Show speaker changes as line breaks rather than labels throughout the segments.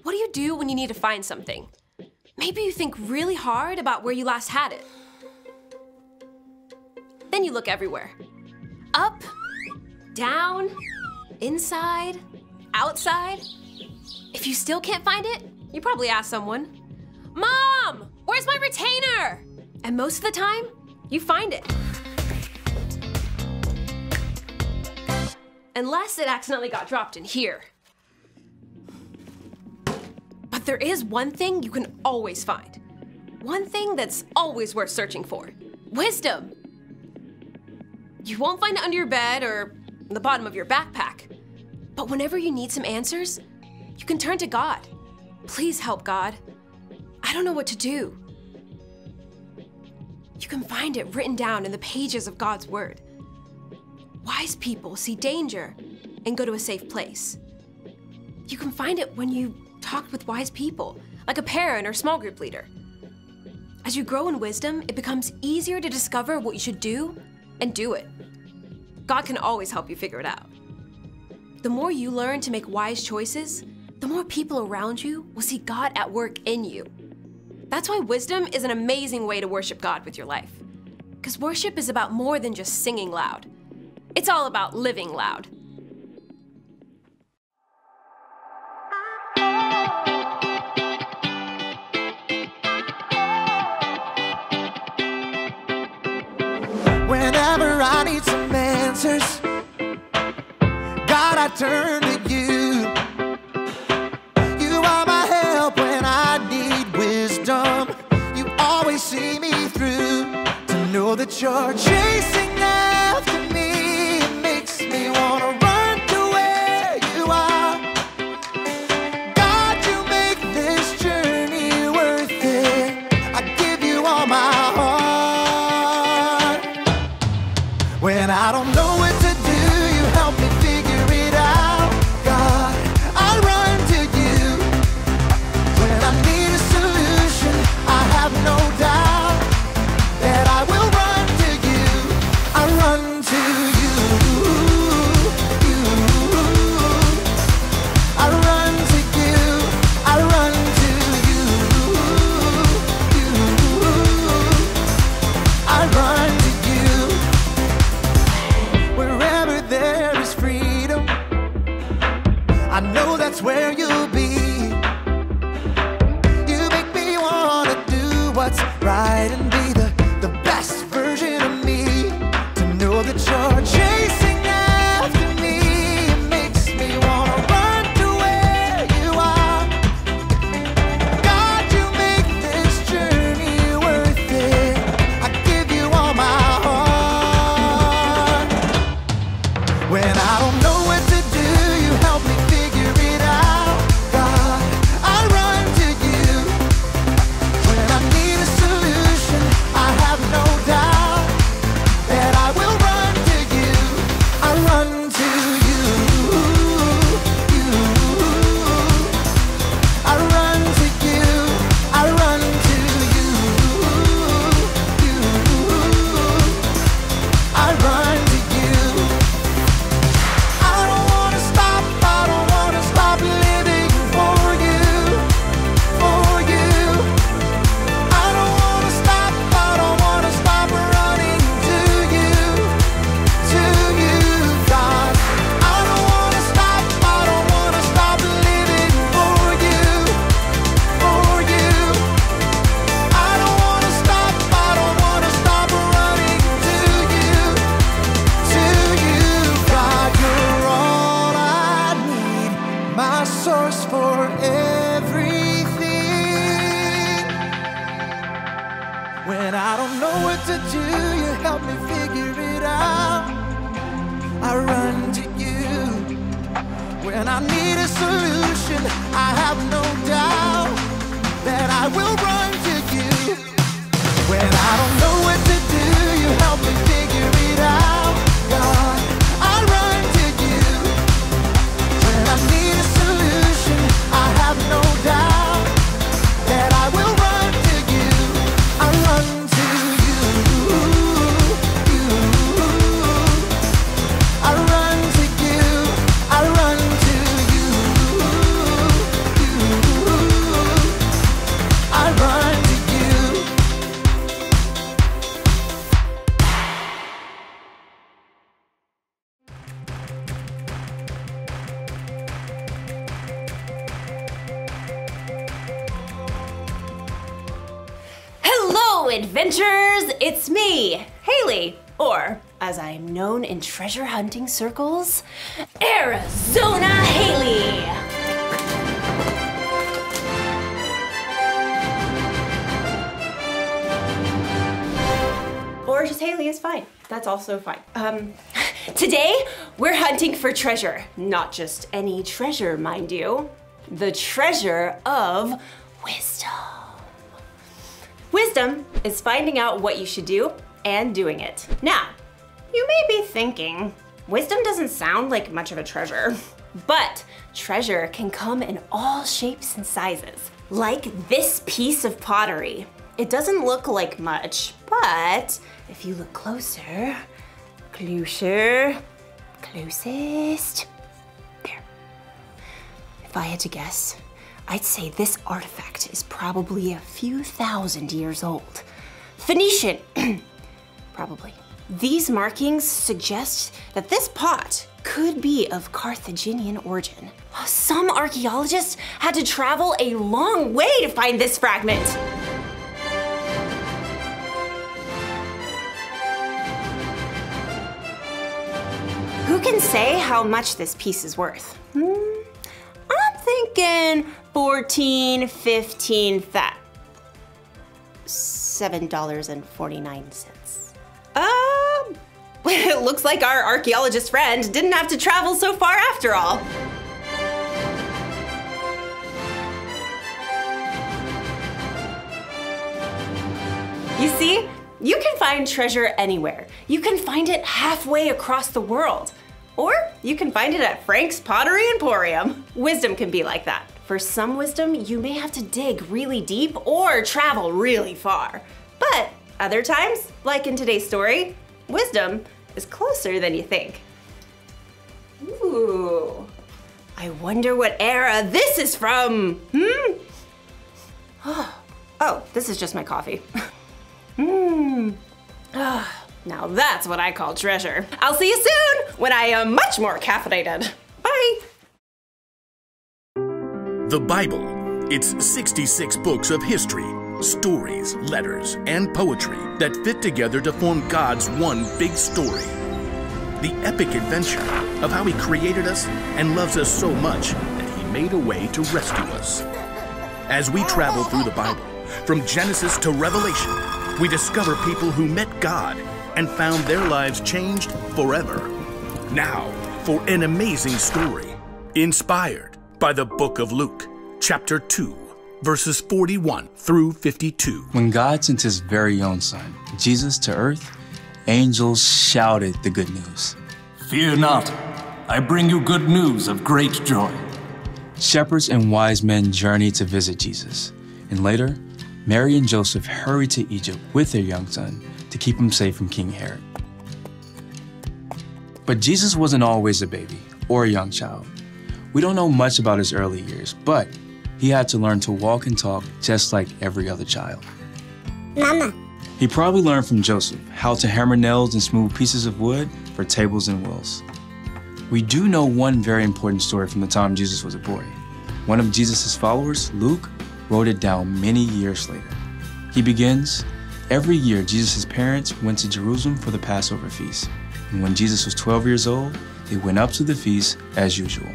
What do you do when you need to find something? Maybe you think really hard about where you last had it. Then you look everywhere. Up, down, inside, outside. If you still can't find it, you probably ask someone, "Mom, where's my retainer?" And most of the time, you find it. Unless it accidentally got dropped in here. But there is one thing you can always find. One thing that's always worth searching for. Wisdom. You won't find it under your bed or the bottom of your backpack. But whenever you need some answers, you can turn to God. Please help, God. I don't know what to do. You can find it written down in the pages of God's Word. Wise people see danger and go to a safe place. You can find it when you talk with wise people, like a parent or small group leader. As you grow in wisdom, it becomes easier to discover what you should do and do it. God can always help you figure it out. The more you learn to make wise choices, the more people around you will see God at work in you. That's why wisdom is an amazing way to worship God with your life. Because worship is about more than just singing loud. It's all about living loud.
Whenever I need some answers, God, I turn to you. You are my help when I need wisdom. You always see me through. To know that you're chasing after me, it makes me wanna run to where you are. God, you make this journey worth it. I give you all my heart. When I don't know what to do, you help me figure it out. God, I run to you. When I need a solution, I have no doubt that I will run to you. I run to you. I run to you. I run to you. I run to you. Wherever there is freedom, I know that's where you'll be. You make me wanna do what's right and be the best version of me. To know that you're chasing after me, it makes me wanna run to where you are. God, you make this journey worth it. I give you all my heart. When I don't know what to do, you help me figure it out. God, I run to you. When I need a solution, I have no doubt that I will run to you. I run to you. I run to you. I run to you. I run to you. I don't wanna stop living for you, for you. I don't wanna stop running to you, God. I don't wanna stop living for you, for you. I don't wanna stop running to you, God. You're all I need, my source for everything. When I don't know what to do, you help me figure it out. I run to you. When I need a solution, I have no doubt that I will run to you. When I don't know what to do, you help me figure it out. God, I run to you. When I need a solution, I have no doubt that I will run to you. I run to you. I run to you. I run to you. I run to you.
Hello, adventurers! It's me, Haley, or as I am known in treasure hunting circles, Arizona Haley! Or just Haley is fine. That's also fine. Today, we're hunting for treasure. Not just any treasure, mind you. The treasure of wisdom. Wisdom is finding out what you should do and doing it. Now, you may be thinking, wisdom doesn't sound like much of a treasure, but treasure can come in all shapes and sizes. Like this piece of pottery. It doesn't look like much, but if you look closer, closest, there. If I had to guess, I'd say this artifact is probably a few thousand years old. Phoenician, probably. These markings suggest that this pot could be of Carthaginian origin. Some archaeologists had to travel a long way to find this fragment. Who can say how much this piece is worth? I'm thinking 14, 15, $7.49. It looks like our archaeologist friend didn't have to travel so far after all. You see, you can find treasure anywhere. You can find it halfway across the world. Or you can find it at Frank's Pottery Emporium. Wisdom can be like that. For some wisdom, you may have to dig really deep or travel really far. But other times, like in today's story, wisdom is closer than you think. Ooh, I wonder what era this is from, Oh, this is just my coffee. Now that's what I call treasure. I'll see you soon when I am much more caffeinated. Bye.
The Bible. It's 66 books of history, stories, letters, and poetry that fit together to form God's one big story. The epic adventure of how He created us and loves us so much that He made a way to rescue us. As we travel through the Bible, from Genesis to Revelation, we discover people who met God and found their lives changed forever. Now, for an amazing story, inspired by the book of Luke, chapter 2, verses 41 through 52.
When God sent His very own Son, Jesus, to earth, angels shouted the good news.
Fear not, I bring you good news of great joy.
Shepherds and wise men journeyed to visit Jesus, and later, Mary and Joseph hurried to Egypt with their young son to keep him safe from King Herod. But Jesus wasn't always a baby or a young child. We don't know much about his early years, but he had to learn to walk and talk just like every other child.
Mama.
He probably learned from Joseph how to hammer nails and smooth pieces of wood for tables and wheels. We do know one very important story from the time Jesus was a boy. One of Jesus' followers, Luke, wrote it down many years later. He begins, every year Jesus' parents went to Jerusalem for the Passover feast. And when Jesus was 12 years old, they went up to the feast as usual.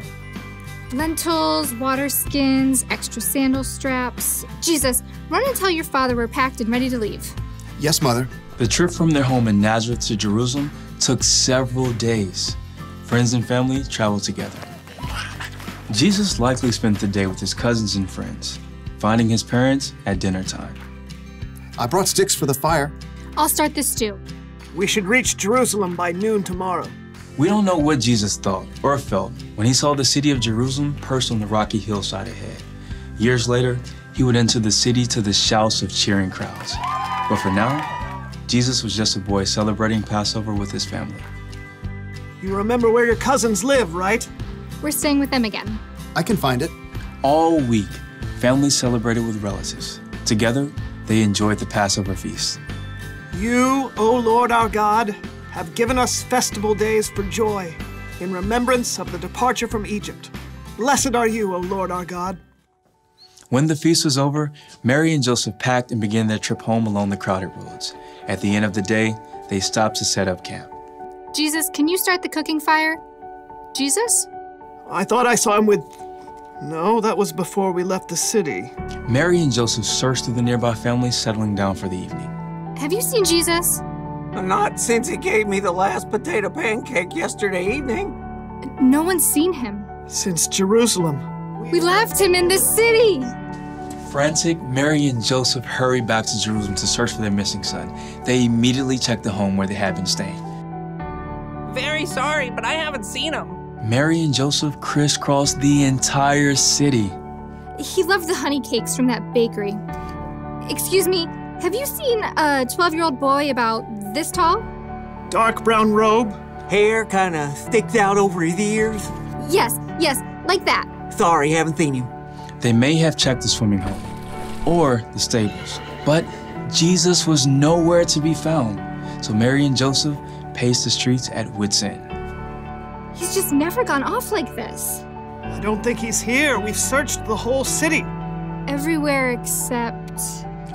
Lentils, water skins, extra sandal straps. Jesus, run and tell your father we're packed and ready to leave.
Yes, Mother.
The trip from their home in Nazareth to Jerusalem took several days. Friends and family traveled together. Jesus likely spent the day with his cousins and friends, finding his parents at dinner time.
I brought sticks for the fire.
I'll start this stew.
We should reach Jerusalem by noon tomorrow.
We don't know what Jesus thought or felt when he saw the city of Jerusalem perched on the rocky hillside ahead. Years later, he would enter the city to the shouts of cheering crowds. But for now, Jesus was just a boy celebrating Passover with his family.
You remember where your cousins live, right?
We're staying with them again.
I can find it.
All week, families celebrated with relatives. Together, they enjoyed the Passover feast.
You, O Lord our God, have given us festival days for joy, in remembrance of the departure from Egypt. Blessed are you, O Lord our God.
When the feast was over, Mary and Joseph packed and began their trip home along the crowded roads. At the end of the day, they stopped to set up camp.
Jesus, can you start the cooking fire? Jesus?
I thought I saw him with... No, that was before we left the city.
Mary and Joseph searched through the nearby families, settling down for the evening.
Have you seen Jesus?
Not since he gave me the last potato pancake yesterday evening.
No one's seen him.
Since Jerusalem.
We left him in the city.
Frantic, Mary and Joseph hurried back to Jerusalem to search for their missing son. They immediately checked the home where they had been staying.
Very sorry, but I haven't seen him.
Mary and Joseph crisscrossed the entire city.
He loved the honey cakes from that bakery. Excuse me, have you seen a 12-year-old boy about this tall?
Dark brown robe.
Hair kinda sticks out over his ears.
Yes, like that.
Sorry, haven't seen him.
They may have checked the swimming hole or the stables, but Jesus was nowhere to be found. So Mary and Joseph paced the streets at wit's end.
He's just never gone off like this.
I don't think he's here. We've searched the whole city.
Everywhere except...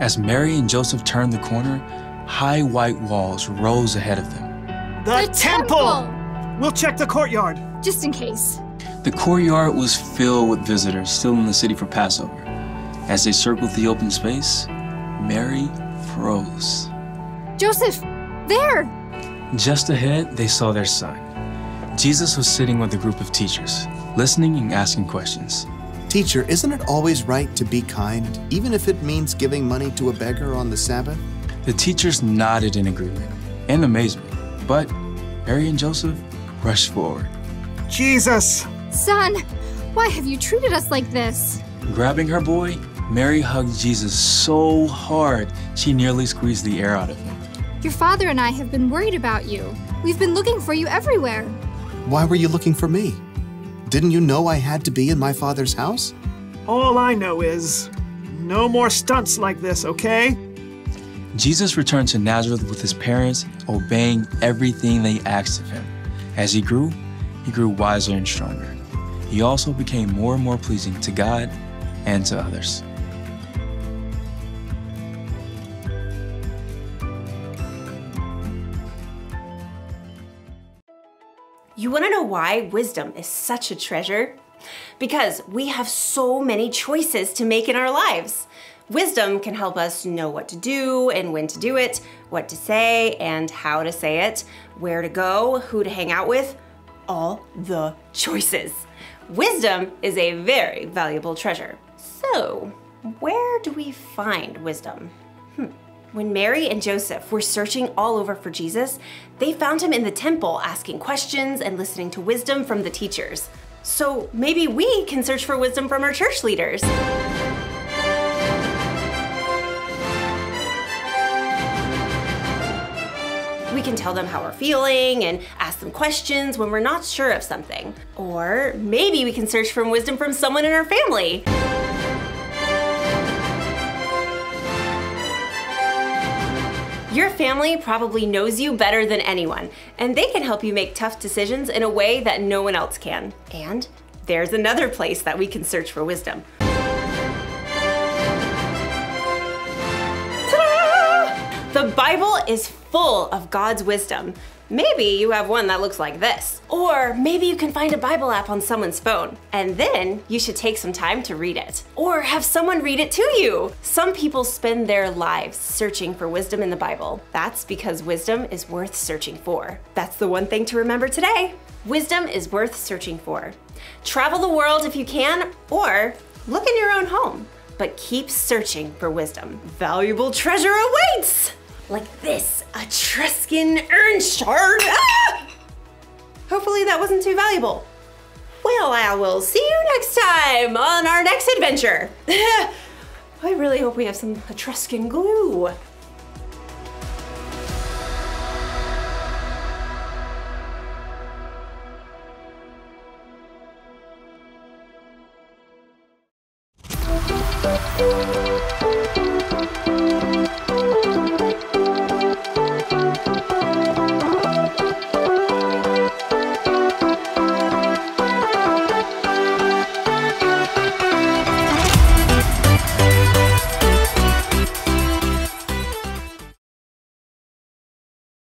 As Mary and Joseph turned the corner, high white walls rose ahead of them.
The temple! We'll check the courtyard.
Just in case.
The courtyard was filled with visitors still in the city for Passover. As they circled the open space, Mary froze.
Joseph, there!
Just ahead, they saw their son. Jesus was sitting with a group of teachers, listening and asking questions.
Teacher, isn't it always right to be kind, even if it means giving money to a beggar on the Sabbath?
The teachers nodded in agreement and amazement, but Mary and Joseph rushed forward.
Jesus!
Son, why have you treated us like this?
Grabbing her boy, Mary hugged Jesus so hard she nearly squeezed the air out of him.
Your father and I have been worried about you. We've been looking for you everywhere.
Why were you looking for me? Didn't you know I had to be in my father's house?
All I know is, no more stunts like this, okay?
Jesus returned to Nazareth with his parents, obeying everything they asked of him. As he grew wiser and stronger. He also became more and more pleasing to God and to others.
You want to know why wisdom is such a treasure? Because we have so many choices to make in our lives. Wisdom can help us know what to do and when to do it, what to say and how to say it, where to go, who to hang out with, all the choices. Wisdom is a very valuable treasure. So, where do we find wisdom? When Mary and Joseph were searching all over for Jesus, they found him in the temple asking questions and listening to wisdom from the teachers. So maybe we can search for wisdom from our church leaders. We can tell them how we're feeling and ask them questions when we're not sure of something. Or maybe we can search for wisdom from someone in our family. Your family probably knows you better than anyone, and they can help you make tough decisions in a way that no one else can. And there's another place that we can search for wisdom. Ta-da! The The Bible is full of God's wisdom. Maybe you have one that looks like this. Or maybe you can find a Bible app on someone's phone, and then you should take some time to read it. Or have someone read it to you. Some people spend their lives searching for wisdom in the Bible. That's because wisdom is worth searching for. That's the one thing to remember today. Wisdom is worth searching for. Travel the world if you can, or look in your own home. But keep searching for wisdom. Valuable treasure awaits! Like this Etruscan urn shard. Ah! Hopefully that wasn't too valuable. Well, I will see you next time on our next adventure. I really hope we have some Etruscan glue.